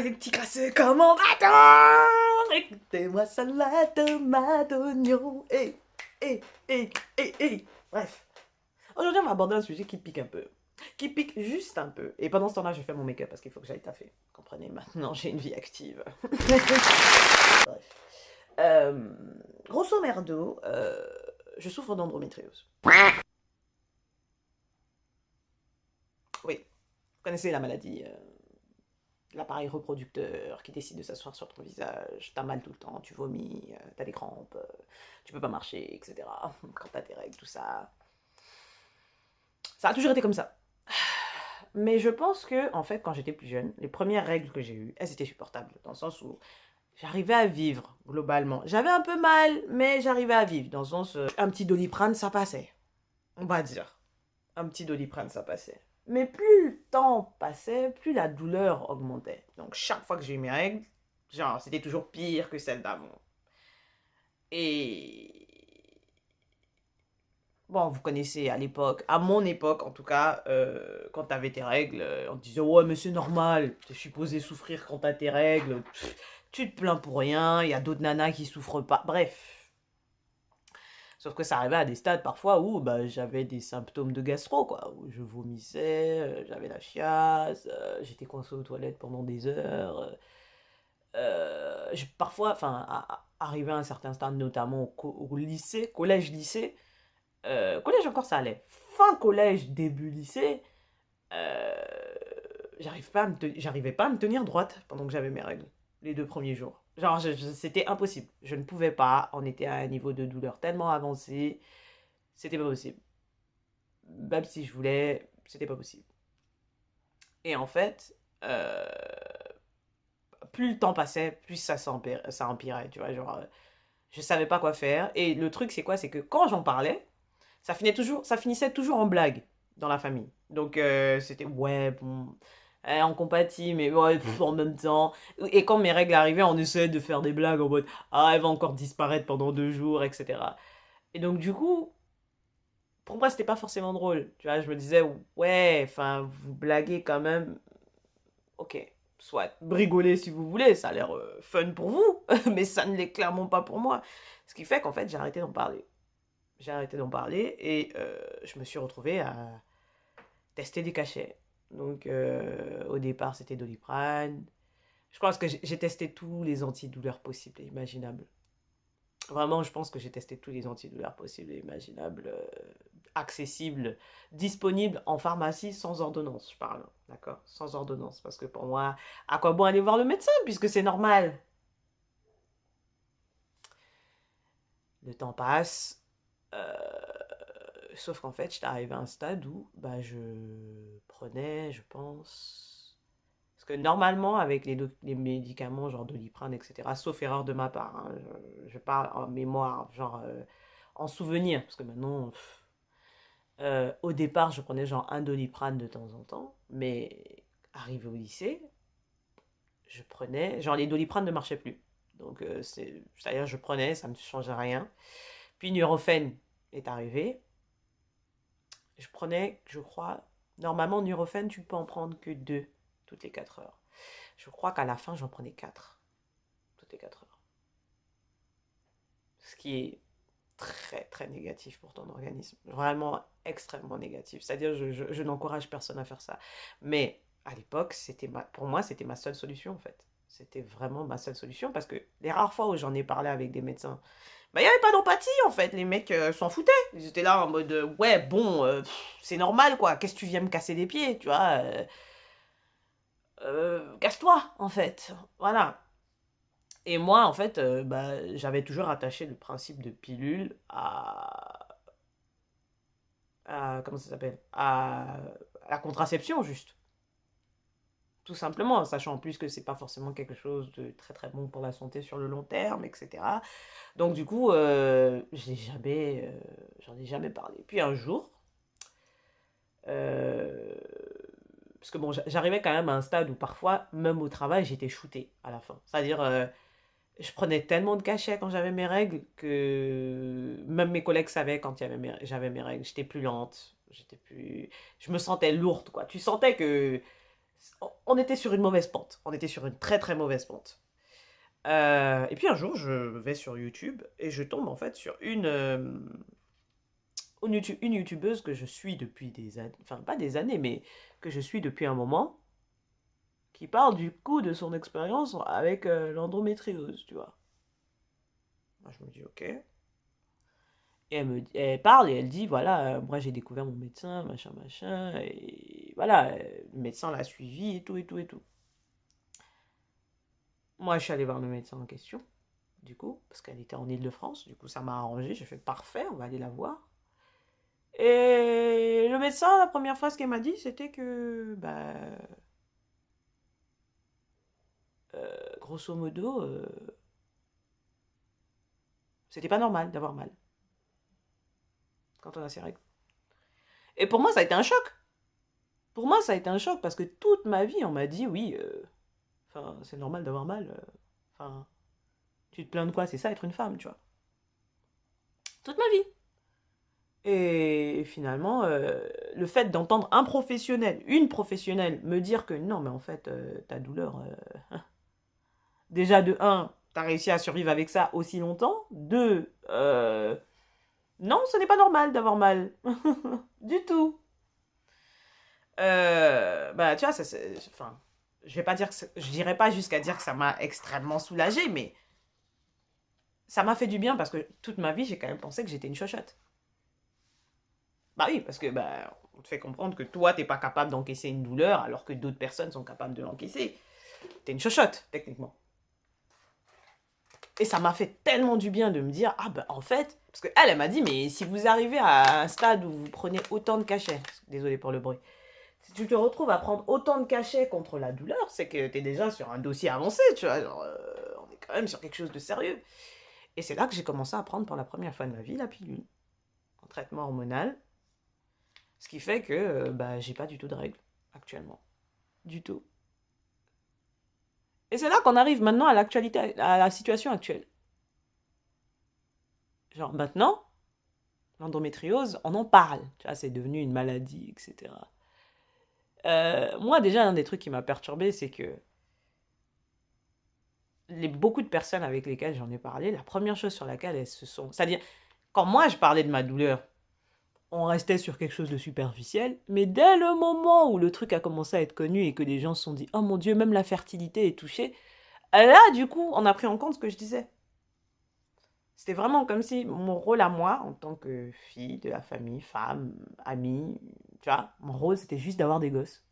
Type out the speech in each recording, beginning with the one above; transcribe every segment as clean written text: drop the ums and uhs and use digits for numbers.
les petits crasseux, comment va-t-on? Écoutez-moi, salade, tomate, oignon. Bref. Aujourd'hui, on va aborder un sujet qui pique un peu. Qui pique juste un peu. Et pendant ce temps-là, je fais mon make-up parce qu'il faut que j'aille taffer. Vous comprenez, maintenant, j'ai une vie active. Bref. Grosso merdo, je souffre d'endométriose. Oui, vous connaissez la maladie. L'appareil reproducteur qui décide de s'asseoir sur ton visage, t'as mal tout le temps, tu vomis, t'as des crampes, tu peux pas marcher, etc. Quand t'as tes règles, tout ça. Ça a toujours été comme ça. Mais je pense que, en fait, quand j'étais plus jeune, les premières règles que j'ai eues, elles étaient supportables, dans le sens où j'arrivais à vivre, globalement. J'avais un peu mal, mais j'arrivais à vivre, dans le sens, un petit Doliprane, ça passait, on va dire. Un petit Doliprane, ça passait. Mais plus le temps passait, plus la douleur augmentait. Donc chaque fois que j'ai eu mes règles, genre, c'était toujours pire que celle d'avant. Et bon, vous connaissez à l'époque, à mon époque en tout cas, quand t'avais tes règles, on te disait ouais mais c'est normal, t'es supposé souffrir quand t'as tes règles, tu te plains pour rien, il y a d'autres nanas qui souffrent pas, bref. Sauf que ça arrivait à des stades parfois où bah, j'avais des symptômes de gastro, quoi. Où je vomissais, j'avais la chiasse, j'étais coincé aux toilettes pendant des heures. Parfois, enfin, arrivé à un certain stade, notamment au lycée, collège-lycée, collège encore ça allait. Fin collège, début lycée, euh, j'arrivais pas à me tenir droite pendant que j'avais mes règles, les 2 premiers jours. Genre, c'était impossible. Je ne pouvais pas. On était à un niveau de douleur tellement avancé. C'était pas possible. Même si je voulais, c'était pas possible. Et en fait, plus le temps passait, plus ça empirait, tu vois. Genre, je savais pas quoi faire. Et le truc, c'est quoi? C'est que quand j'en parlais, ça finissait toujours en blague dans la famille. Donc, c'était, ouais, bon, on compatit, mais ouais, en même temps. Et quand mes règles arrivaient, on essayait de faire des blagues en mode, ah, elle va encore disparaître pendant 2 jours, etc. Et donc, du coup, pour moi, c'était pas forcément drôle. Tu vois, je me disais, ouais, enfin, vous blaguez quand même. Ok, soit rigolez si vous voulez, ça a l'air fun pour vous, mais ça ne l'est clairement pas pour moi. Ce qui fait qu'en fait, j'ai arrêté d'en parler. J'ai arrêté d'en parler et je me suis retrouvée à tester des cachets. Donc, au départ, c'était Doliprane. Je pense que j'ai testé tous les antidouleurs possibles et imaginables. Vraiment, je pense que j'ai testé tous les antidouleurs possibles et imaginables, accessibles, disponibles en pharmacie sans ordonnance, je parle. D'accord? Sans ordonnance. Parce que pour moi, à quoi bon aller voir le médecin puisque c'est normal? Le temps passe. Sauf qu'en fait, j'étais arrivé à un stade où bah, je prenais, je pense. Parce que normalement, avec les médicaments, genre Doliprane, etc., sauf erreur de ma part, hein, je parle en mémoire, genre en souvenir, parce que maintenant, au départ, je prenais genre un Doliprane de temps en temps, mais arrivé au lycée, je prenais, genre les Doliprane ne marchaient plus. Donc, c'est-à-dire, je prenais, ça ne changeait rien. Puis Nurofen est arrivé. Je prenais, je crois, normalement, Nurofen, tu peux en prendre que 2 toutes les 4 heures. Je crois qu'à la fin, j'en prenais 4 toutes les 4 heures. Ce qui est très, très négatif pour ton organisme. Vraiment extrêmement négatif. C'est-à-dire, je n'encourage personne à faire ça. Mais à l'époque, pour moi, c'était ma seule solution, en fait. C'était vraiment ma seule solution parce que les rares fois où j'en ai parlé avec des médecins, bah, il n'y avait pas d'empathie, en fait. Les mecs s'en foutaient. Ils étaient là en mode, ouais, bon, c'est normal, quoi. Qu'est-ce que tu viens me casser les pieds, tu vois casse-toi, en fait. Voilà. Et moi, en fait, bah, j'avais toujours attaché le principe de pilule comment ça s'appelle? À la contraception, juste. Tout simplement, sachant en plus que c'est pas forcément quelque chose de très très bon pour la santé sur le long terme, etc. Donc du coup, j'en ai jamais parlé. Puis un jour, euh, parce que bon, j'arrivais quand même à un stade où parfois, même au travail, j'étais shootée à la fin. C'est-à-dire, je prenais tellement de cachets quand j'avais mes règles que même mes collègues savaient quand j'avais mes règles. J'étais plus lente, je me sentais lourde, quoi. Tu sentais que On était sur une mauvaise pente. On était sur une très très mauvaise pente. Et puis un jour, je vais sur YouTube et je tombe en fait sur une youtubeuse que je suis depuis des années, enfin pas des années, mais que je suis depuis un moment, qui parle du coup de son expérience avec l'endométriose, tu vois. Moi, je me dis ok. Et elle parle et elle dit voilà, moi j'ai découvert mon médecin, machin, machin, et voilà, le médecin l'a suivi et tout, et tout, et tout. Moi, je suis allée voir le médecin en question, du coup, parce qu'elle était en Île-de-France, du coup, ça m'a arrangé, j'ai fait parfait, on va aller la voir. Et le médecin, la première fois, ce qu'elle m'a dit, c'était que, bah, grosso modo, c'était pas normal d'avoir mal quand on a ses règles. Et pour moi, ça a été un choc. Pour moi, ça a été un choc parce que toute ma vie, on m'a dit oui, enfin, c'est normal d'avoir mal. Enfin, tu te plains de quoi? C'est ça être une femme, tu vois. Toute ma vie. Et finalement, le fait d'entendre un professionnel, une professionnelle, me dire que non, mais en fait, ta douleur, déjà de un, t'as réussi à survivre avec ça aussi longtemps. Deux, non, ce n'est pas normal d'avoir mal. Du tout. Bah, tu vois, enfin, je vais pas dire que je dirais pas jusqu'à dire que ça m'a extrêmement soulagée, mais ça m'a fait du bien parce que toute ma vie, j'ai quand même pensé que j'étais une chochotte. Bah oui, parce que bah, on te fait comprendre que toi, t'es pas capable d'encaisser une douleur alors que d'autres personnes sont capables de l'encaisser. T'es une chochotte, techniquement. Et ça m'a fait tellement du bien de me dire, ah bah en fait, parce qu'elle, elle m'a dit, mais si vous arrivez à un stade où vous prenez autant de cachets, désolé pour le bruit, si tu te retrouves à prendre autant de cachets contre la douleur, c'est que t'es déjà sur un dossier avancé, tu vois, genre, on est quand même sur quelque chose de sérieux. Et c'est là que j'ai commencé à prendre pour la première fois de ma vie la pilule, en traitement hormonal, ce qui fait que bah, j'ai pas du tout de règles actuellement. Du tout. Et c'est là qu'on arrive maintenant à l'actualité, à la situation actuelle. Genre maintenant, l'endométriose, on en parle. Tu vois, c'est devenu une maladie, etc. Moi, déjà, un des trucs qui m'a perturbé, c'est que beaucoup de personnes avec lesquelles j'en ai parlé, la première chose sur laquelle elles se sont... C'est-à-dire, quand moi, je parlais de ma douleur, on restait sur quelque chose de superficiel, mais dès le moment où le truc a commencé à être connu et que les gens se sont dit « Oh mon Dieu, même la fertilité est touchée », là, du coup, on a pris en compte ce que je disais. C'était vraiment comme si mon rôle à moi, en tant que fille de la famille, femme, amie, tu vois, mon rôle, c'était juste d'avoir des gosses.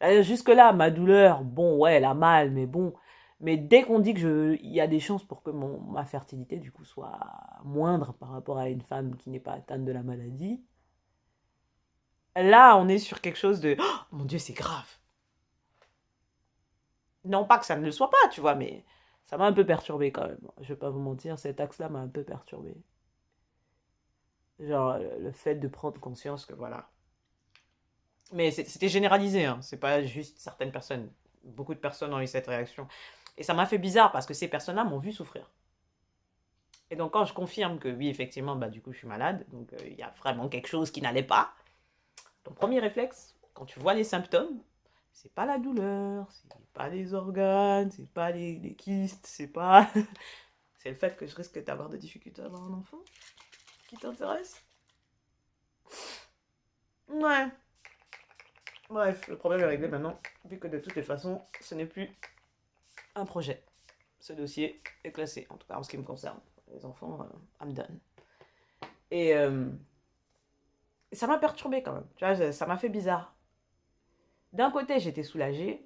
Jusque-là, ma douleur, bon, ouais, elle a mal, mais bon. Mais dès qu'on dit que il y a des chances pour que ma fertilité, du coup, soit moindre par rapport à une femme qui n'est pas atteinte de la maladie, là, on est sur quelque chose de, oh, mon Dieu, c'est grave. Non pas que ça ne le soit pas, tu vois, mais ça m'a un peu perturbé quand même. Je vais pas vous mentir, cet axe-là m'a un peu perturbé. Genre, le fait de prendre conscience que voilà. Mais c'était généralisé, hein. C'est pas juste certaines personnes. Beaucoup de personnes ont eu cette réaction. Et ça m'a fait bizarre parce que ces personnes-là m'ont vu souffrir. Et donc, quand je confirme que oui, effectivement, bah, du coup, je suis malade, donc il y a vraiment quelque chose qui n'allait pas, ton premier réflexe, quand tu vois les symptômes, c'est pas la douleur, c'est pas les organes, c'est pas les kystes, c'est pas. C'est le fait que je risque d'avoir des difficultés à avoir un enfant qui t'intéresse. Ouais. Bref, le problème est réglé maintenant, vu que de toutes les façons, ce n'est plus un projet. Ce dossier est classé, en tout cas en ce qui me concerne. Les enfants, I'm done. Et ça m'a perturbée quand même. Tu vois, ça m'a fait bizarre. D'un côté, j'étais soulagée.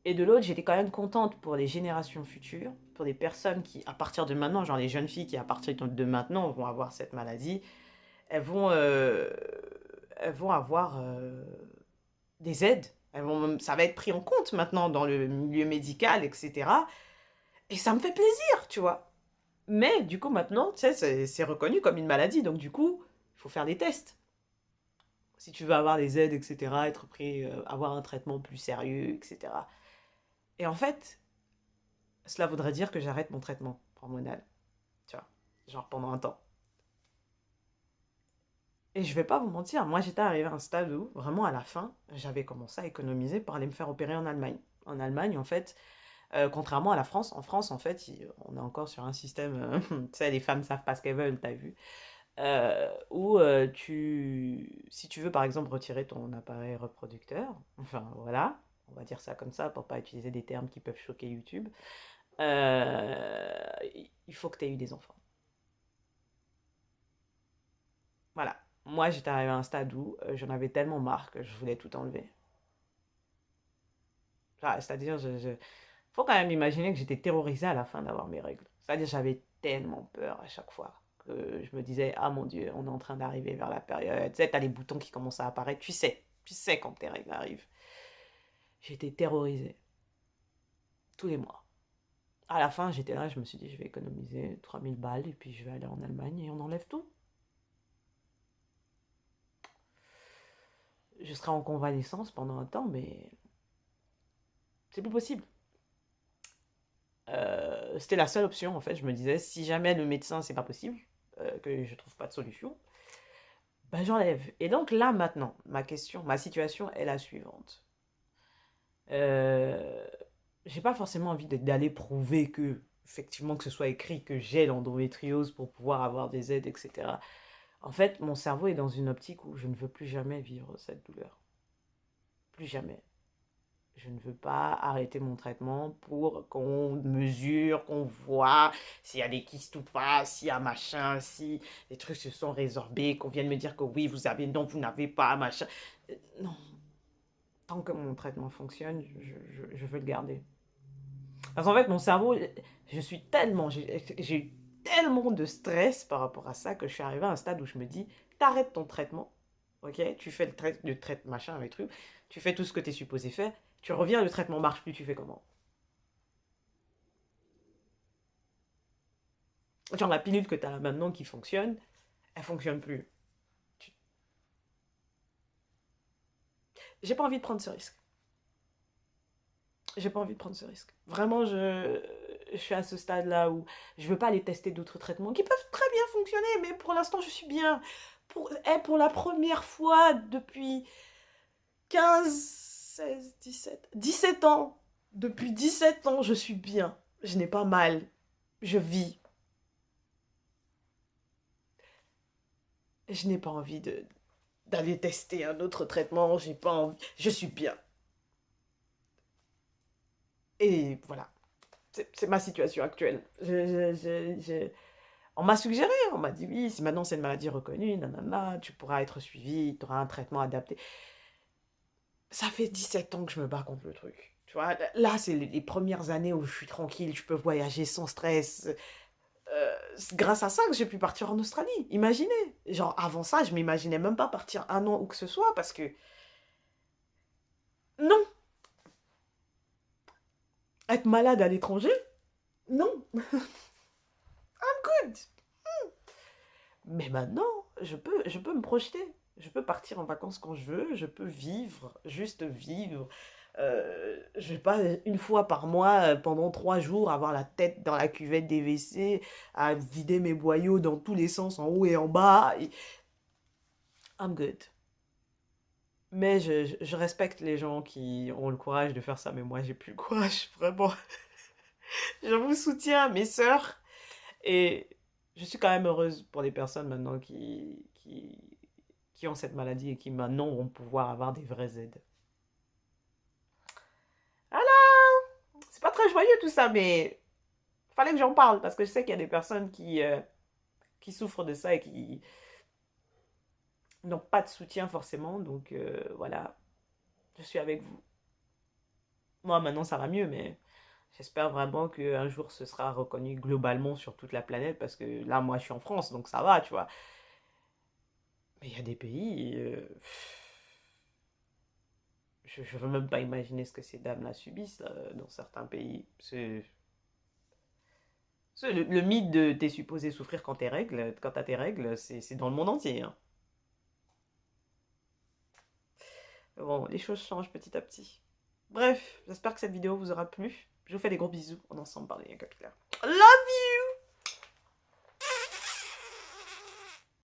Et de l'autre, j'étais quand même contente pour les générations futures, pour des personnes qui, à partir de maintenant, genre les jeunes filles qui, à partir de maintenant, vont avoir cette maladie, elles vont avoir des aides. Ça va être pris en compte maintenant dans le milieu médical, etc. Et ça me fait plaisir, tu vois. Mais du coup, maintenant, tu sais, c'est reconnu comme une maladie. Donc, du coup, il faut faire des tests. Si tu veux avoir des aides, etc., être pris, avoir un traitement plus sérieux, etc. Et en fait, cela voudrait dire que j'arrête mon traitement hormonal. Tu vois, genre pendant un temps. Et je vais pas vous mentir, moi j'étais arrivée à un stade où, vraiment à la fin, j'avais commencé à économiser pour aller me faire opérer en Allemagne. En Allemagne, en fait, contrairement à la France, en France, en fait, on est encore sur un système, tu sais, les femmes savent pas ce qu'elles veulent, t'as vu, où si tu veux par exemple retirer ton appareil reproducteur, enfin voilà, on va dire ça comme ça pour pas utiliser des termes qui peuvent choquer YouTube, il faut que tu aies eu des enfants. Voilà. Moi, j'étais arrivée à un stade où j'en avais tellement marre que je voulais tout enlever. Enfin, c'est-à-dire, faut quand même imaginer que j'étais terrorisée à la fin d'avoir mes règles. C'est-à-dire, j'avais tellement peur à chaque fois que je me disais, ah mon Dieu, on est en train d'arriver vers la période. Tu sais, t'as les boutons qui commencent à apparaître. Tu sais quand tes règles arrivent. J'étais terrorisée tous les mois. À la fin, j'étais là, je me suis dit, je vais économiser 3000 balles et puis je vais aller en Allemagne et on enlève tout. Je serai en convalescence pendant un temps, mais c'est plus possible. C'était la seule option en fait. Je me disais, si jamais le médecin c'est pas possible, que je trouve pas de solution, ben j'enlève. Et donc là maintenant, ma situation est la suivante. Euh, j'ai pas forcément envie d'aller prouver que, effectivement, que ce soit écrit que j'ai l'endométriose pour pouvoir avoir des aides, etc. En fait, mon cerveau est dans une optique où je ne veux plus jamais vivre cette douleur. Plus jamais. Je ne veux pas arrêter mon traitement pour qu'on mesure, qu'on voit s'il y a des kystes ou pas, s'il y a machin, si les trucs se sont résorbés, qu'on vienne me dire que oui, vous avez, non, vous n'avez pas, machin. Non, tant que mon traitement fonctionne, je veux le garder. Parce qu'en fait, mon cerveau, j'ai eu tellement de stress par rapport à ça que je suis arrivée à un stade où je me dis, t'arrêtes ton traitement, ok? Tu fais le traitement machin, les trucs, tu fais tout ce que tu es supposé faire, tu reviens, le traitement marche plus, tu fais comment? Genre la pilule que tu as maintenant qui fonctionne, elle fonctionne plus. Tu- J'ai pas envie de prendre ce risque. J'ai pas envie de prendre ce risque. Vraiment, je suis à ce stade-là où je veux pas aller tester d'autres traitements qui peuvent très bien fonctionner, mais pour l'instant, je suis bien. Pour la première fois depuis 15, 16, 17 ans, depuis 17 ans, je suis bien. Je n'ai pas mal. Je vis. Je n'ai pas envie d'aller tester un autre traitement. J'ai pas envie. Je suis bien. Et voilà. C'est ma situation actuelle. On m'a suggéré, on m'a dit oui, si maintenant c'est une maladie reconnue, nanana, tu pourras être suivi, tu auras un traitement adapté. Ça fait 17 ans que je me bats contre le truc. Tu vois, là, c'est les premières années où je suis tranquille, je peux voyager sans stress. C'est grâce à ça que j'ai pu partir en Australie. Imaginez. Genre, avant ça, je m'imaginais même pas partir un an où que ce soit parce que. Non. Être malade à l'étranger? Non. Good. Mais maintenant, je peux me projeter. Je peux partir en vacances quand je veux, je peux vivre, juste vivre. Je vais pas une fois par mois, pendant 3 jours, avoir la tête dans la cuvette des WC, à vider mes boyaux dans tous les sens, en haut et en bas. I'm good. Mais je respecte les gens qui ont le courage de faire ça, mais moi j'ai plus le courage, vraiment. Je vous soutiens, mes sœurs. Et je suis quand même heureuse pour les personnes maintenant qui ont cette maladie et qui maintenant vont pouvoir avoir des vraies aides. Voilà, c'est pas très joyeux tout ça, mais fallait que j'en parle parce que je sais qu'il y a des personnes qui souffrent de ça et qui n'ont pas de soutien forcément. Donc voilà, je suis avec vous. Moi maintenant ça va mieux, mais j'espère vraiment qu'un jour ce sera reconnu globalement sur toute la planète parce que là moi je suis en France donc ça va, tu vois. Mais il y a des pays, je ne veux même pas imaginer ce que ces dames-là subissent là, dans certains pays. Le mythe de t'es supposé souffrir quand t'as tes règles, c'est dans le monde entier, hein. Bon, les choses changent petit à petit. Bref, j'espère que cette vidéo vous aura plu. Je vous fais des gros bisous. On en s'en parle, les gars. Love you!